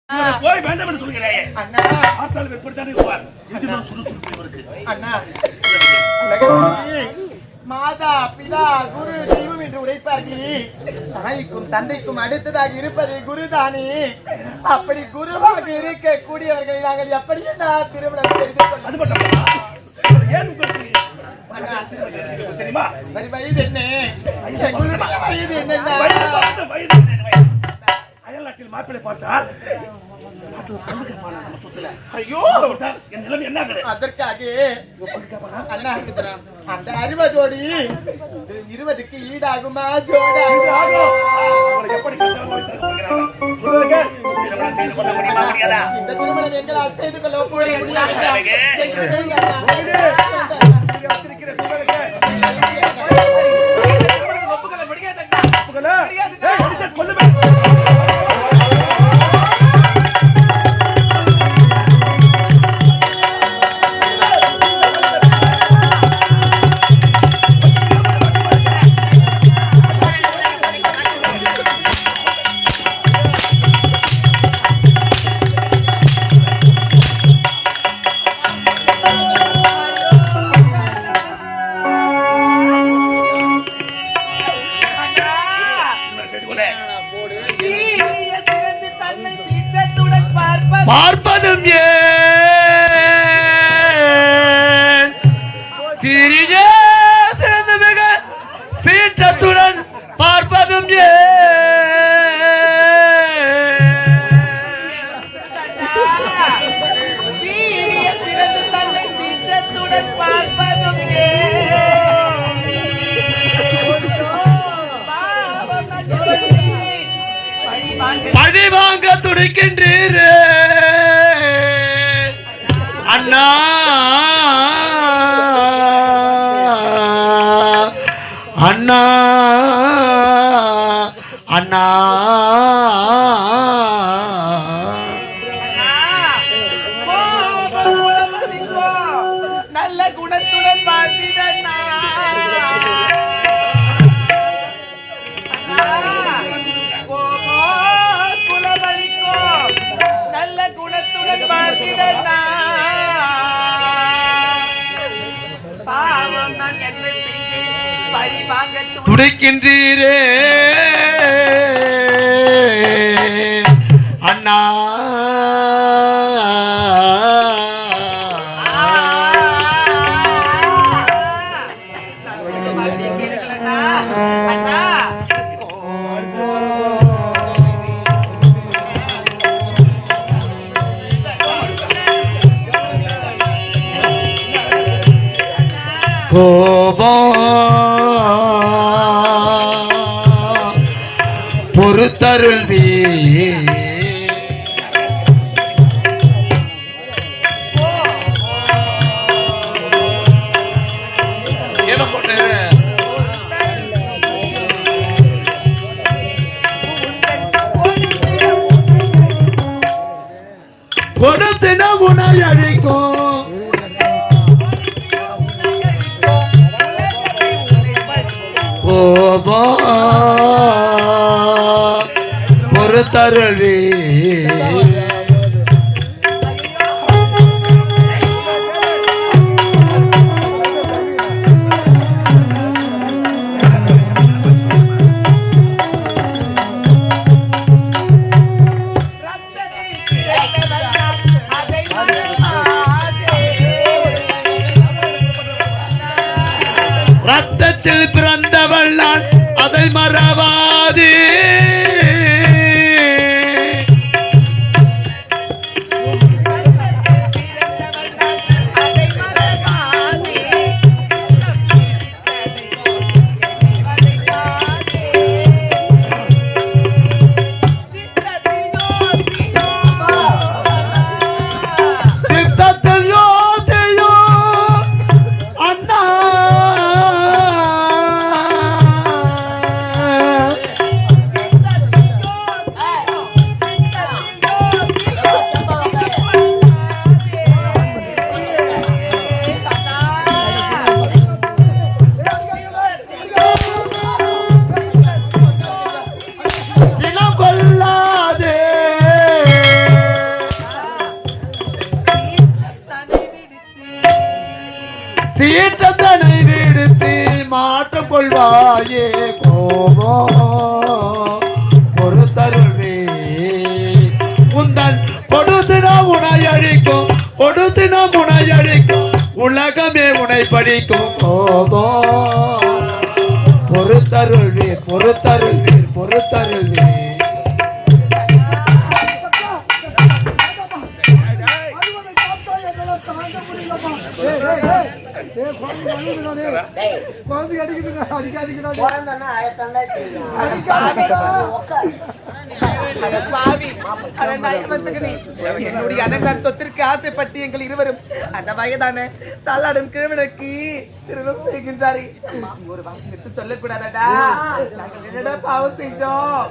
போய் வேண்டாம் என்று சொல்கிறேன் அண்ணா. ஆத்தாள் எப்படித்தானே இருப்பார் இதுதான் சுறுசுறுப்பு இருக்கு அண்ணா. மாதா பிதா குரு தெய்வம் என்று உரைப்பார்களே, தாய்க்கும் தந்தைக்கும் அடுத்ததாக இருப்பது குருதானே. அப்படி குருவாக இருக்கக்கூடியவர்களை நாங்கள் எப்படி திருமணம் செய்து கொள்ள? அது மட்டும் ஏன் தெரியுமா? வயது என்ன? வயது என்ன? அயல்நாட்டில் மாப்பிள்ளை பார்த்தால் ஐயோ அதற்காக அண்ணா அந்த 60 20க்கு ஈடாகுமா? ஜோடா இந்த திருமணம் எங்களால் செய்து கொள்ள பார்ப்பதும் சிறந்த மிக சீற்றத்துடன் பார்ப்பதும் பழி வாங்க துடிக்கின்றீரே அண்ணா. அண்ணா அண்ணா நல்ல குணத்துடன் வாழ்ந்திடண்ணா. நல்ல குணத்துடன் வாழ்ந்திடண்ணா. பாவம் நான் என்ன செய்தேன் பழி வாங்க துடிக்கின்றீரே அண்ணா. பொறுத்தருள்வி கொடுத்தின உணை அழிக்கும் பொறுத்தருள்வி ரத்தத்தில் பிறந்தவள் நான் அதை மறவாதே. கொள்வாயே கோபோ பொறுத்தருள்வே உந்தன் கொடுத்தினா உனை அழிக்கும் கொடுத்தினா உனை அழிக்கும் உலகமே உனை படிக்கும் கோபோ பொறுத்தருள்வே பொறுத்தருள்வே பொறுத்தருள்வே என்னுடைய அலங்கார சொத்திற்கு ஆசைப்பட்டு எங்கள் இருவரும் அந்த வயதான தள்ளாடும் கிழவனுக்கு திருமணம் செய்கின்றாரே. ஒரு வார்த்தை சொல்லக்கூடாதா? நாங்கள் என்னடா பாவம் செஞ்சோம்?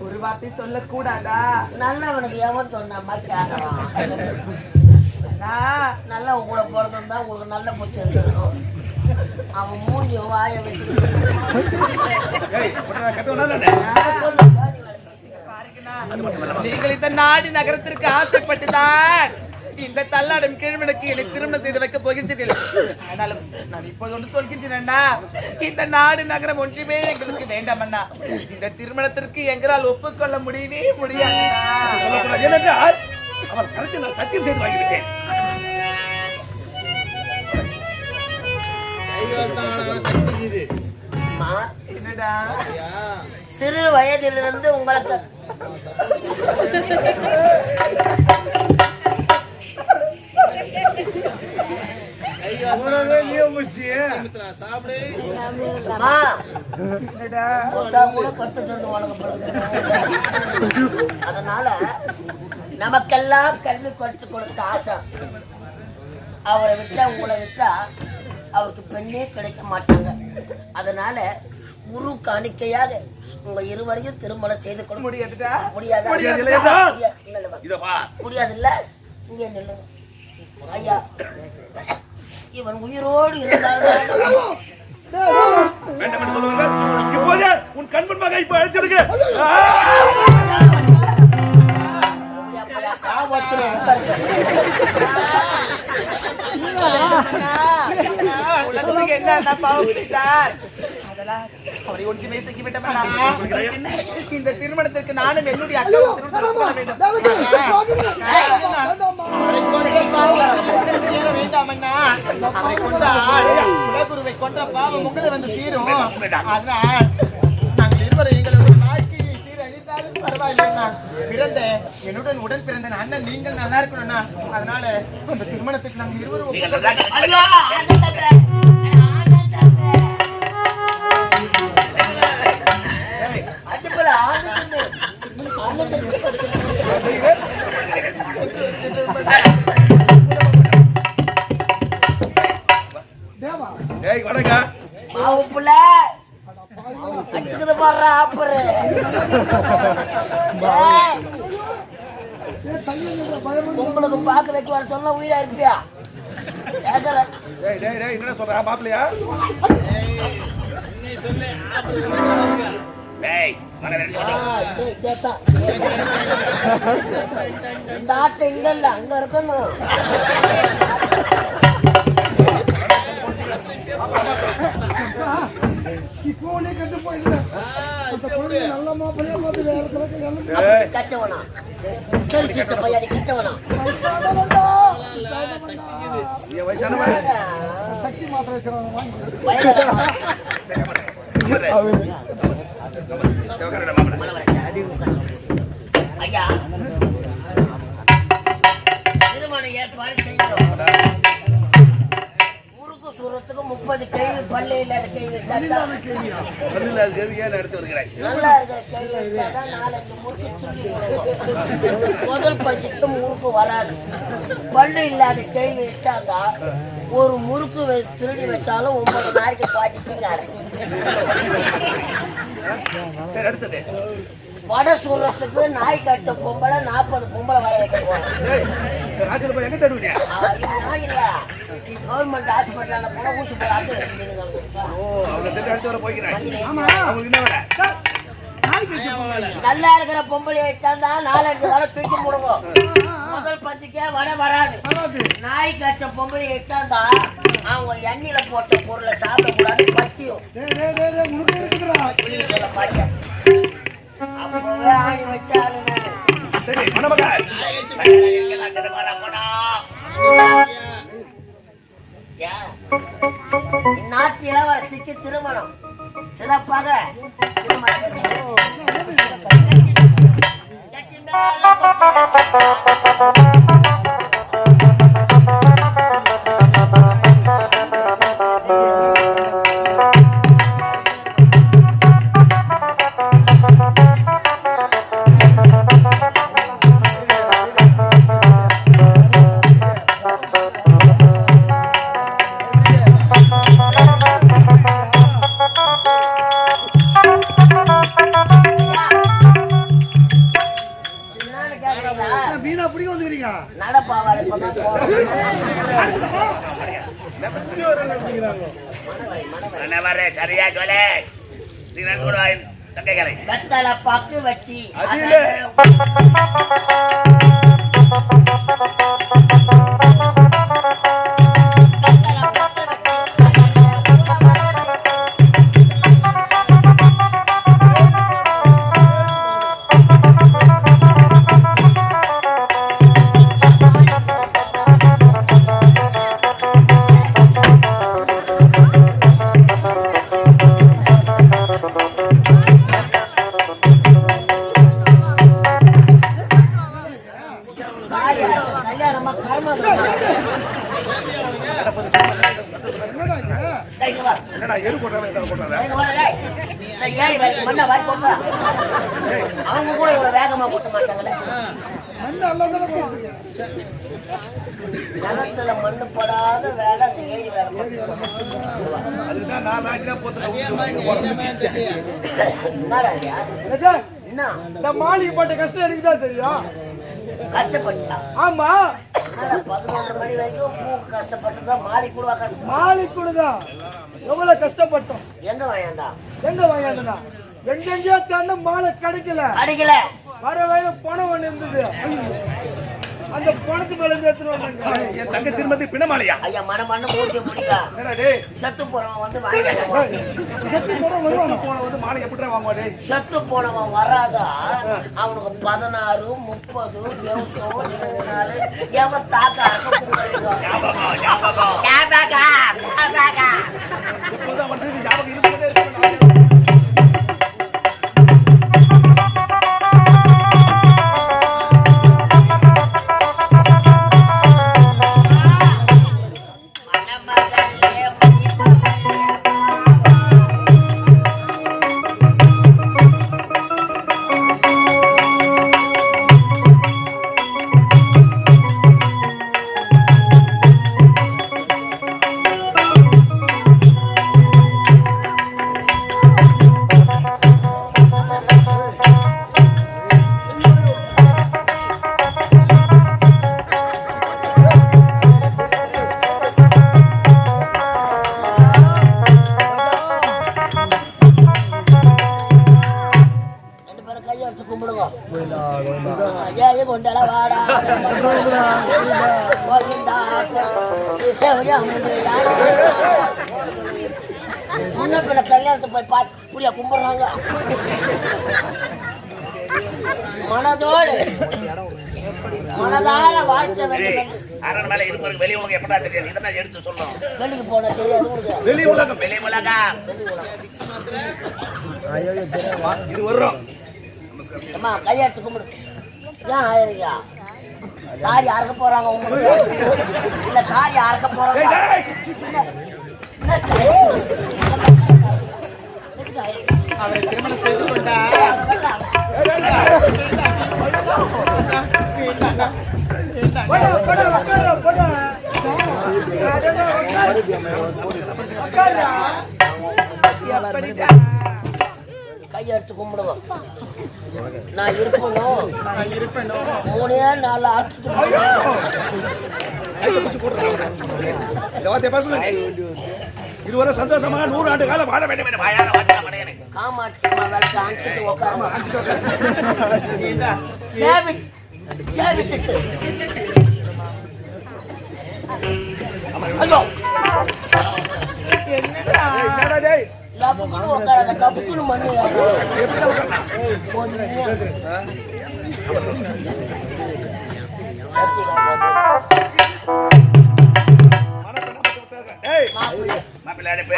ஒரு வார்த்தை சொல்லக்கூடாதா? நல்லவனுக்கு எவன் சொன்னா கேட்கலாம். நல்லா உங்களை பிறந்திருந்தா உங்களுக்கு நல்ல புத்தி இருக்கணும். அவன் மூஞ்சி வாய வச்சு நீங்கள் இந்த நாடு நகரத்திற்கு ஆசைப்பட்டுதான் இந்த தள்ளாடும் கிழவனுக்கு என்னை திருமணம் செய்து வைக்க போகின்றீர்கள். ஆனாலும் நான் இப்போது ஒன்று சொல்கின்றேன்னா, இந்த நாடு நகரம் ஒன்றுமே எங்களுக்கு வேண்டாம் அண்ணா. இந்த திருமணத்திற்கு எங்களால் ஒப்புக்கொள்ள முடியவே முடியாது. ஏனென்றால் அவர் கருத்து நான் சத்தியம் செய்து வாங்கிவிட்டேன். என்னடா சிறு வயதிலிருந்து உங்களுக்கு கூட கற்றுத்தந்து அதனால நமக்கெல்லாம் கல்வி கற்றுக் கொடுத்த ஆசை. அவரை விட்டா உங்களை விட்டா அவருக்கு பெண்ணே கிடைக்க மாட்டாங்க. அதனால குரு காணிக்கையாக உங்க இருவரையும் திருமணம் செய்து கொடுக்க முடியாதுடா. முடியாது இல்ல. இங்கே நில்லுங்க ஐயா. இவன் உயிரோடு இருந்தால்தான் உன் கண்பன் மகன் இப்ப அழைச்சிருக்க உலகத்துக்கு என்ன பாவம் செய்தார்? அதெல்லாம் அவரை ஒன்றுமே செய்ய விட்டோம். இந்த திருமணத்திற்கு நானும் என்னுடைய அக்காவும் திருமணம் கொள்ள வேண்டும். குலகுருவை கொன்ற பாவம் உங்களை வந்து தீரும். அதனால் நாங்கள் இருவரும் எங்களோட வாழ்க்கையை சீரழித்தாலும் பரவாயில்லைண்ணா. பிறந்த என்னுடன் உடன் பிறந்த அண்ணன் நீங்கள் நல்லா இருக்கணும்ண்ணா. அதனால இந்த திருமணத்துக்கு நாங்கள் இருவரும் அச்சுக்குது பாடுற ஆப்பரு உங்களுக்கு பார்க்க வைக்க வர சொன்னா உயிரா இருப்பியா? என்ன சொல்ற மாப்பிள்ளையா? இந்த ஆட்டை இங்க இல்ல அங்க இருக்கணும். கட்டவனா தெரிஞ்சிட்ட பையன் கட்டவனா சக்தி மாத்திரம் ஐயா திருமண ஏற்பாடு செய்கிறோம். முறுக்கு சூரத்துக்கு 30 கேள்வி பள்ளி இல்லாத கேள்வி நல்லா இருக்கிற கேள்வி தான் 4-5 முறுக்கு முதல் பஞ்சுக்கு முறுக்கு வராது. பள்ளி இல்லாத கேள்வி வச்சாங்க ஒரு முறுக்கு திருடி வச்சாலும் 9 நாளைக்கு பாய்ச்சிட்டு சரி அடுத்தது வட சூரத்துக்கு நாய் கடிச்ச பொம்பளை 40 பொம்பளை வர வைக்க போறோம். எங்க தருவீங்க? கவர்மெண்ட் ஹாஸ்பிட்டல் போனா ஊசி போய் ஆட்டு வச்சுருந்தீங்க. நல்லா இருக்கிற பொம்பளை வச்சாந்தா 4-5 வாரம் தூக்கி போடுவோம். முதல் பத்திக்கே வராது. நாய் கட்ட பொம்பளை எட்டாந்தா அவங்க எண்ணெயில போட்ட பொருளை சாப்பிடக்கூடாது பத்தியும். சொல்ல பாட்டேன் அப்பவே ஆணி வச்சாலும் சரி மணமகள் நாட்டு இளவரசிக்கு திருமணம் சிறப்பாக நடப்பாவாடை சரியா சொல்ல தங்கைகளை வெத்தலை பக்கு வச்சு அவங்க கூட இவ்வளவு வேகமா போட்ட மாட்டாங்களே. நிலத்துல மண்ணு போடாத வேலை அந்த ஏரி வேலை. மாளிகை பாட்ட கஷ்டம் எனக்கு தான் தெரியும். கஷ்டப்பட்டா ஆமா 11 மணி வரைக்கும் பூ கஷ்டப்பட்டுதான் மாடி கூடவா கஷ்டம். மாளிகை கூடதான் எவ்வளவு கஷ்டப்பட்டோம். எங்க வாங்கடா எங்க வாங்கடா எங்கெங்கயோ தேடின மாலை கிடைக்கல. வர வயல பணம் ஒண்ணு இருந்தது. அந்த பணத்து மேல இருந்து எடுத்துட்டு வந்தாங்க. என் தங்க திரும்பி பிணமாலையா? ஐயா மண்ண மூட்டி முடிக்கா. என்னடா டேய் செத்து போறவன் வந்து வாங்கிடுவான். செத்து போறவன் வந்து மாலை எப்படிடா வாங்குவா டேய்? செத்து போனவன் வராதா அவனுக்கு 16 30 24 எவன் தாக்கா இப்போதான் வந்து ஞாபகம் இருந்துட்டே இருக்கு. முன்ன கல்யாணத்தை போய் பார்த்து புரியா கும்பிடுறாங்க. மனதோடு மனதார வாழ்க்கை அரண்மனை இருப்பவருக்கு வெளி உலகம் எப்படா தெரியாது? இதெல்லாம் எடுத்து சொல்றோம். வெளிக்கு போன தெரியாது. வெளி உலகம் இது வர்றோம். அம்மா கையெடுத்து கும்பிடு. ஏன் ஆயிருங்க தாரி அறக்க போறாங்க உங்களுக்கு? இல்ல தாரி அறக்க போறாங்க. அவரை திருமணம் செய்து கொண்டா கையெடுத்து கும்பிடுவோம். நான் இருப்பணும் 3 4 அர்த்தத்துக்கு இருவரும் சந்தோஷமாக 100 ஆண்டு காலம் வாழ வேண்டும் என வாயார வார்த்தை. காமாட்சி அம்மா வேலைக்கு அனுப்பிச்சிட்டு உட்காருமா. சேவிங் சேவிச்சுட்டு ஐயோ என்னடா என்னடா டேய் லப்புக்குன்னு உட்காராத கப்புக்குன்னு மண்ணு எப்படி உட்கார்றா போதும் மனப்பெண்ணா பத்தி விட்டாங்க டேய் மாப்பிள்ளை அனுப்பு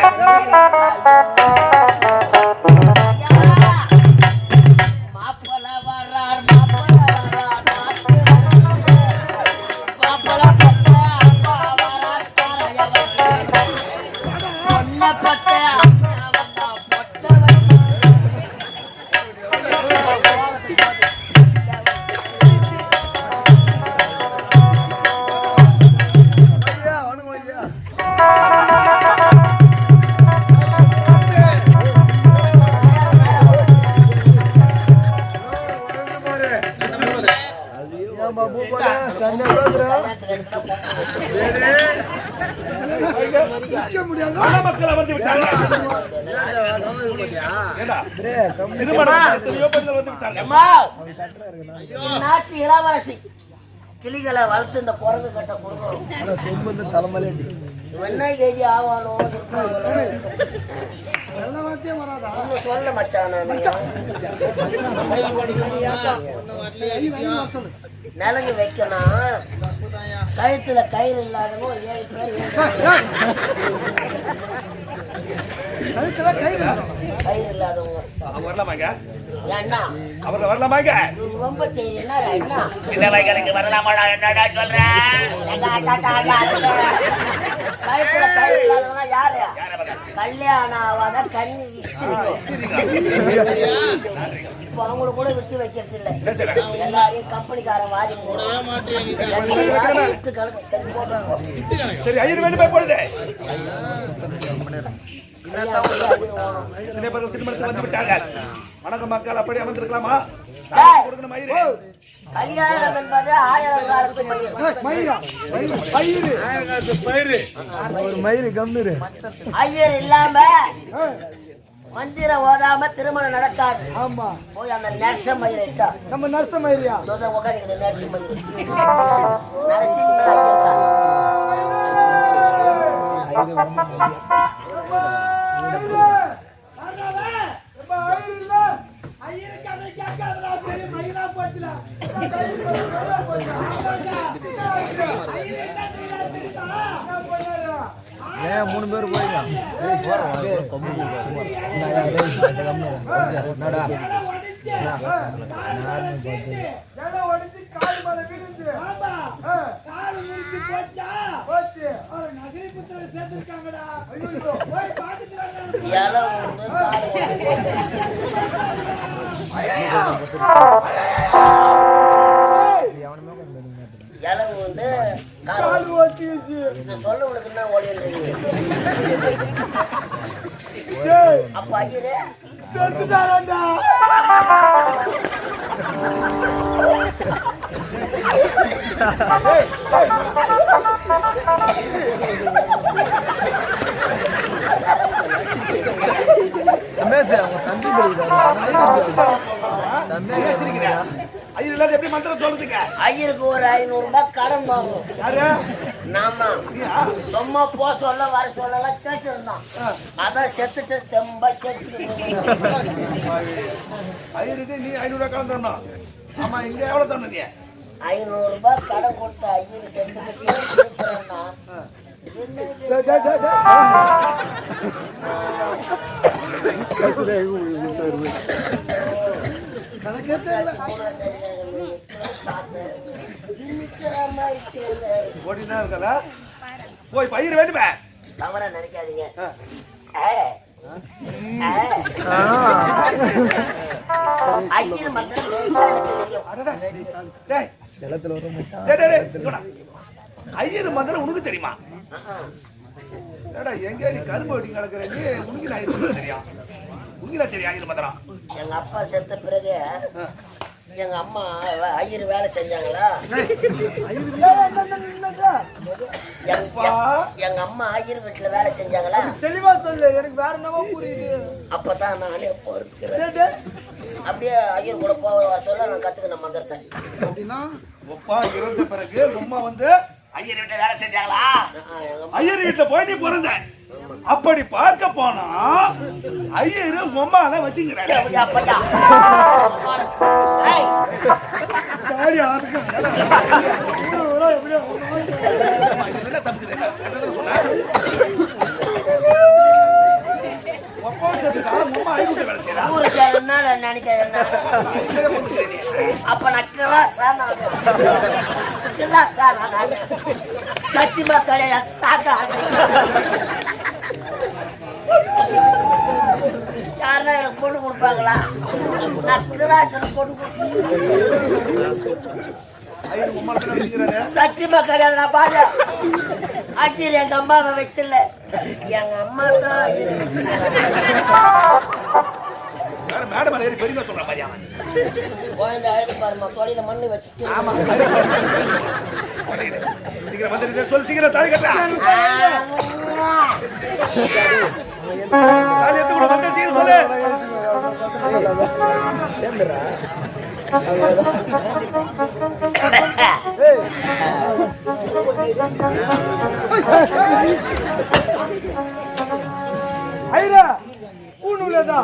மாப்பிள்ள வர்றார் மாப்பிள்ள பட்ட அப்பா வரார் பொண்ண பட்ட அப்பா பொட்ட மக்களை வந்து விட்டாங்க ஏடா திருமணம் எத்தனையோ பெண்கள் வந்து விட்டாங்க நாட்டு இளவரசி கிளிகளை வளர்த்து இந்த குரங்கு கட்ட கொடுக்கணும் என்ன கேஜி ஆவானோ சொல்ல மச்சான் நிலங்கு வைக்கணும் கழுத்துல கயிறு இல்லாதவங்க 7 பேர் கயிறு இல்லாதவங்க அவங்க வரலாமாங்க ஏன்னா அவரை வரலாமாங்க இவரு ரொம்ப தெரியும்னா என்ன இந்த வைகனுக்கு வரலாமாடா என்னடா சொல்றேன் கழுத்துல கயிறு இல்லாதவங்க யாரு கல்யாணம் ஆகாத கண்ணி இப்ப அவங்களுக்கு கூட விட்டு வைக்கிறது இல்ல எல்லாரையும் கம்பெனிக்காரன் வாரி சரி ஐயர் வேண்டு போய் போடுது திருமணத்துக்கு வந்து விட்டாங்க வணக்கம் மக்கள் அப்படி அமர்ந்திருக்கலாமா கொடுக்கணும் ஐயரே கல்யாணம் என்பது 1000 காலத்து ஐயர் இல்லாம மந்திரம் ஓதாம திருமணம் நடக்காது. ஆமா போய் அந்த நர்ச மயிரை இட்டா நம்ம நர்ச மயிரியா உட்காந்து நர்ச மயிரை நரசிம்ம ஏன் 3 பேர் போறீங்க சொல்ல உனக்கு என்ன ஓடிடுறீங்க அப்ப ஐயரே செத்துட்டாரண்டா எப்படி மந்திரம் சொல்லுதுங்க ஐயருக்கு ஒரு 500 ரூபாய் கடன் வாங்கும் நாம சும்மா போ சொல்ல வர சொல்லலாம் கேட்டுருந்தோம் அதான் செத்துட்டு தெம்பா சேர்த்து ஐயருக்கு நீ 500 ரூபாய் கடன் தரணும் ஆமா இங்க எவ்வளவு தரணும் 500 ரூபாய் கடன் கொடுத்த ஐயரு செத்துட்டு ஓடினா இருக்கல போய் பயிர் வேண்டுமே தவறா நினைக்காதீங்க ஐயர் மந்திரம் ஐயர் மந்திரம் உனக்கு தெரியுமா எங்க நீ கரும்பு வெட்டி கிடக்குற நீ உனக்கு ஐயர் தெரியும் உனக்கு தெரியும் ஐயர் மந்திரம் எங்க அப்பா செத்த பிறகு எங்க அம்மா ஐயர் வேலை செஞ்சாங்களா எங்க அம்மா ஐயர் வீட்டுல வேலை செஞ்சாங்களா தெளிவா சொல்லு எனக்கு வேற என்னவோ புரியுது அப்பதான் நானே பொறுத்துக்கிறேன் அப்படியே ஐயர் கூட போக வர சொல்ல நான் கத்துக்கின மந்திரத்தை. அப்படின்னா அப்பா இறந்த பிறகு உம்மா வந்து ஐயர் வீட்டை வேலை செஞ்சாங்களா? ஐயர் வீட்டுல போய் நீ பிறந்த. அப்படி பார்க்க போனா ஐயரு உம்மால வச்சுக்கிறாரு. அப்பையா அப்ப நக்கலா சார் சத்தியமா கிடையாது தாக்கா யாருன்னா எனக்கு பொண்ணு கொடுப்பாங்களா? நக்கலாசன் பொண்ணு சத்தியமா கிடையாது. நான் பாரு அஜிர் எங்க அம்மாவை வச்சிடல, எங்க அம்மா தான் குழந்தை அழுது பாருமா, தொழில மண்ணு வச்சுட்டு சொல்லு சீக்கிரம் தாலி கட்டா சொல்லு. ஐயா பூணுலதா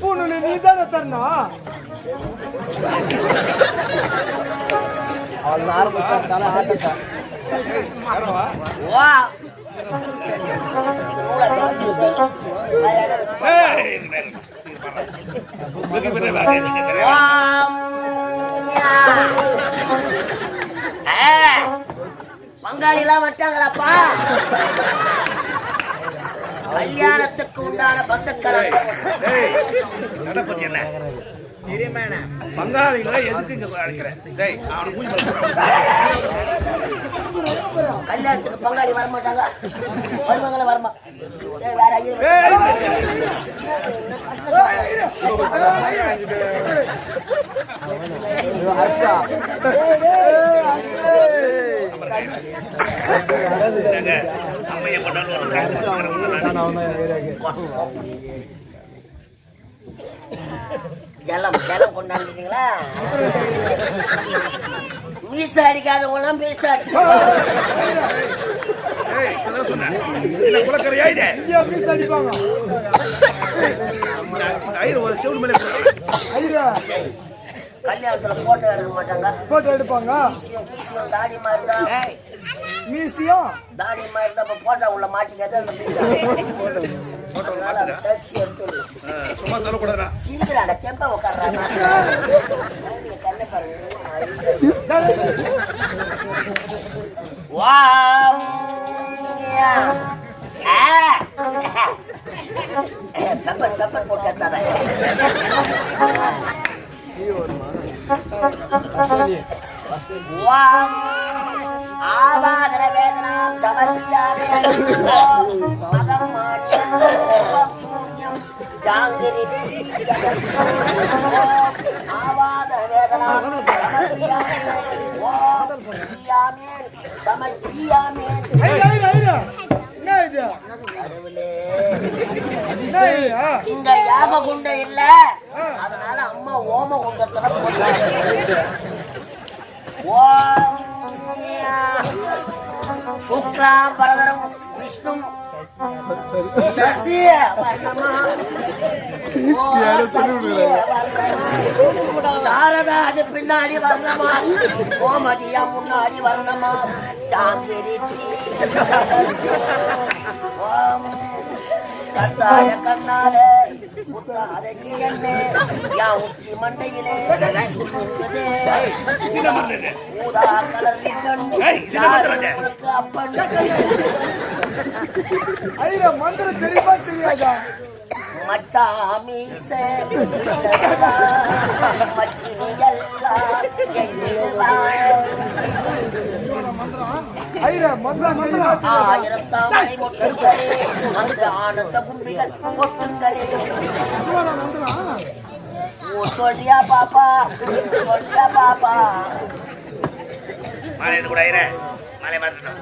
பூணுல நீ தானே தரணும். பங்காளி எல்லாம் வட்டாங்களாப்பா? கல்யாணத்துக்கு உண்டான பந்தக்காரன் பங்காளிகளை எதுக்கு இங்க அழைக்கிறேன்? கல்யாணத்துக்கு பங்காளி வரமாட்டாங்க, வருவாங்களா? வரமா வேற ஐயர் ஜலம் ஜலம் கொண்டாந்துட்டீங்களா? மீச அடிக்காதவங்களாம் மீச அடிச்சு கல்யாணத்துல போட்டோ எடுக்க மாட்டாங்க. போட்டோ எடுப்பாங்க. தாடி மாதிரி தான் மீசியம் தாடி மாதிரி தான் போட்டோ உள்ள மாட்டிக்காது. அந்த சும்மா சொல்லக்கூடாதா? சீக்கிரம் தெம்ப உட்கார்றாங்க. பெப்பர் பெப்பர் போட்டு எடுத்தாங்க. ஆவாதன வேதனாம் சமர்ப்பியாமி மகம் மாட்யம் சூன்யம் ஜாங்கிரி ஆவாதன வேதனாம் சமர்ப்பியாமி சமர்ப்பியாமி. இங்க யாக குண்டம் இல்ல, அதனால அம்மா ஓம குண்டத்துல போட்டாங்க. சுக்லாம் பரதரம் விஷ்ணு சசிய வர்ணமா சாரதா அது பின்னாடி வர்ணமா, கோமதியா முன்னாடி வர்ணமா, சாங்கிரி கத்தாய கண்ணால முத்தாத நீ என்ன யா உச்சி மண்டையிலே சுற்றுதே ஊதா கலர் அப்பன். ஐயா மந்திரம் தெரியுமா தெரியாதா? மச்சாமீச ஆயிரத்தாமரை மொட்டுங்களே அந்த ஆனந்த கும்பிகள் மொட்டுங்களே. சொல்லியா பாப்பா, சொல்லியா பாப்பா. மாலை கூட மாலை மாற்றணும்.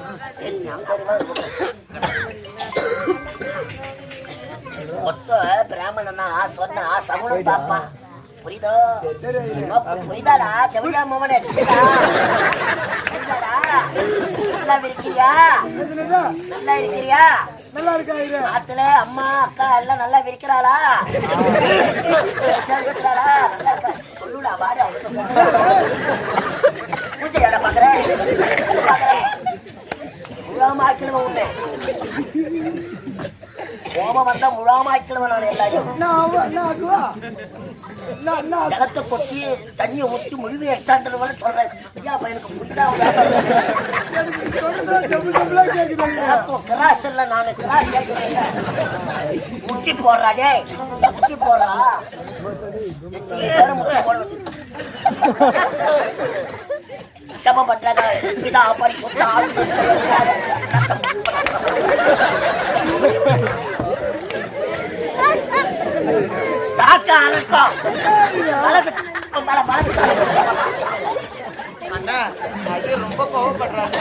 மொத்த பிராமணனா சொன்னா சகுனம் பாப்பான். புரியுதோ? புரியுதாடா? செவிலியா மோமனே புரியுதாடா? நல்லா இருக்கிறியா? நல்லா இருக்கிறியா? நல்லா இருக்கா? ஆத்துல அம்மா அக்கா எல்லாம் நல்லா விரிக்கிறாளா? இருக்கிறாளா? நல்லா இருக்கா? சொல்லுடா வாடு. பூஜை இடம் பாக்குறேன் முழாமாக்கிடுவேன் உன்னை. கோபம் வந்தா முழாமாக்கிடுவேன் நான் எல்லாரும். ஜலத்தை கொட்டி தண்ணியை ஊற்றி முழுவி எடுத்தாந்து சொல்றேன். ஐயா பையனுக்கு புரியுதா? கிராஸ் இல்ல நானு கிராஸ் முட்டி போடுறாடே முட்டி போடுறா. முட்டி போட வச்சு ஜபம் பண்றாங்க. இதா பறி சொத்த ஆள் தாக்கா அலக்கம் ரொம்ப கோவப்படுறாங்க.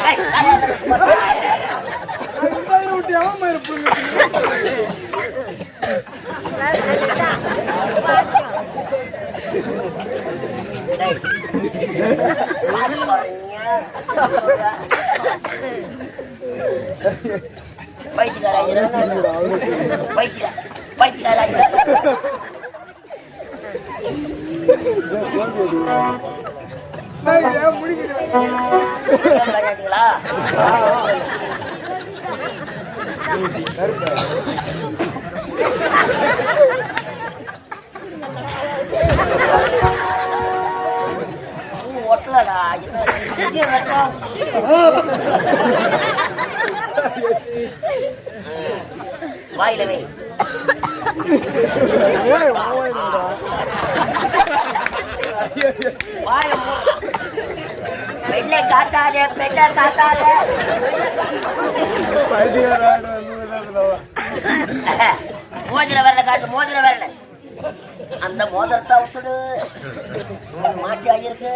ஒட்டலடா வாயிலவே பெண்ணை காட்டாதே பெண்ணை காட்டாதே. மோதிர வரல காட்டு மோதிர வரல. அந்த மோதிரத்தை விட்டுடு மாட்டி ஆகியிருக்கு.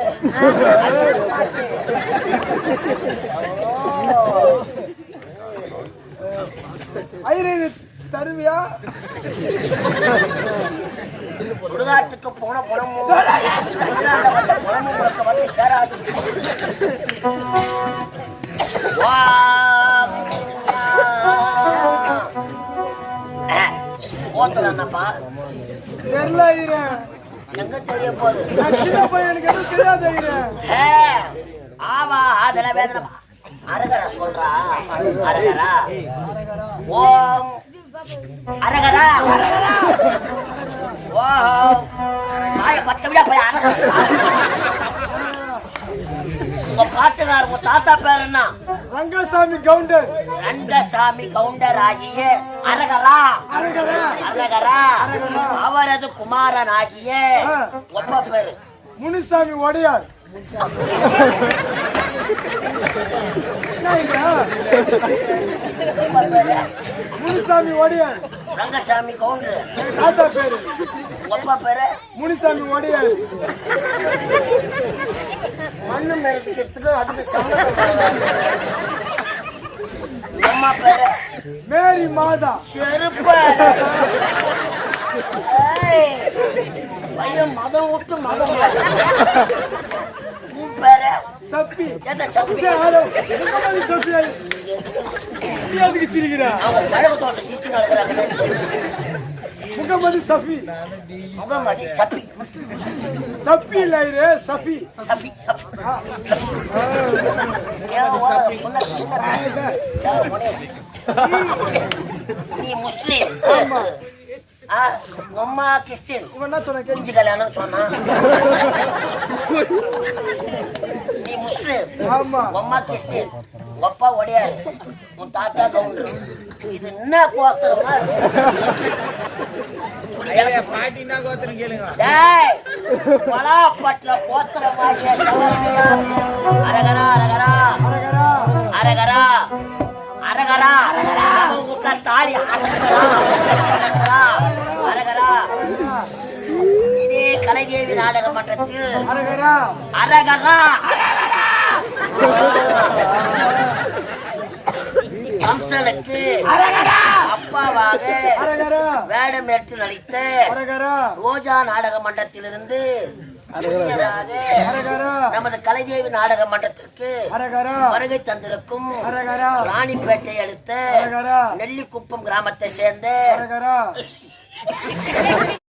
தருவியா? சுடுகாட்டுக்கு போன பணமும் பணமும் வந்து சேராது. போத்துறப்பா எங்க தெரிய போகுது? ஆவா அதுல வேதனை அரகரா சொல்றா. அரகரா ஓம் அரகரா அரகரா ஓம் மாய பச்சையா போய் அரகரா. உங்க பாட்டுனார் உங்க தாத்தா பேர் என்ன? ரங்கசாமி கவுண்டர். ரங்கசாமி கவுண்டர் ஆகிய அரகரா அரகரா. அவரது குமாரன் ஆகிய ஒப்ப பேரு முனுசாமி ஒடையார். முனுசாமி ஒடையார். ரங்கசாமி கவுண்டர் தாத்தா பேரு ஒப்ப பேரு முனுசாமி ஒடையார். மண்ணு மேறதுக்கு அதுக்கு சம்பந்தம். அம்மா பேரு மேரி மாதா. செருப்ப பையன் மதம் விட்டு மதம். உன் பேரு சப்பி. சப்பி அதுக்கு சிரிக்கிறா. கழக தோட்டம் சீச்சு நடக்கிறாங்க. முகமது சஃபி. முகமது சப்பி. சப்பி இல்ல சஃபி. சப்பி நீ முஸ்லீம் அம்மா கிறிஸ்டின். என்ன சொன்ன? குஞ்சு கல்யாணம் சொன்னா. நீ முஸ்லீம் அம்மா கிறிஸ்டின் அப்பா ஒடையாரு உன் தாத்தா கவுண்டர். இது என்ன கோத்திரமா? பாட்டினா கோத்திரம் கேளுங்க. பலாப்பட்டில கோத்திரமாகிய சவர்மியா அரகரா அரகரா அரகரா அரகரா அரகரா. வீட்டுல தாலி அரகரா அரகரா. இதே கலைதேவி நாடக மன்றத்தில் அரகரா அரகரா கம்சனுக்கு அப்பாவாக அரகரா வேடம் ஏற்று நடித்த அரகரா ரோஜா நாடக மன்றத்திலிருந்து அரகரா நமது கலைதேவி நாடக மன்றத்திற்கு அரகரா வருகை தந்திருக்கும் அரகரா ராணிப்பேட்டை அடுத்த அரகரா நெல்லிக்குப்பம் கிராமத்தை சேர்ந்த அரகரா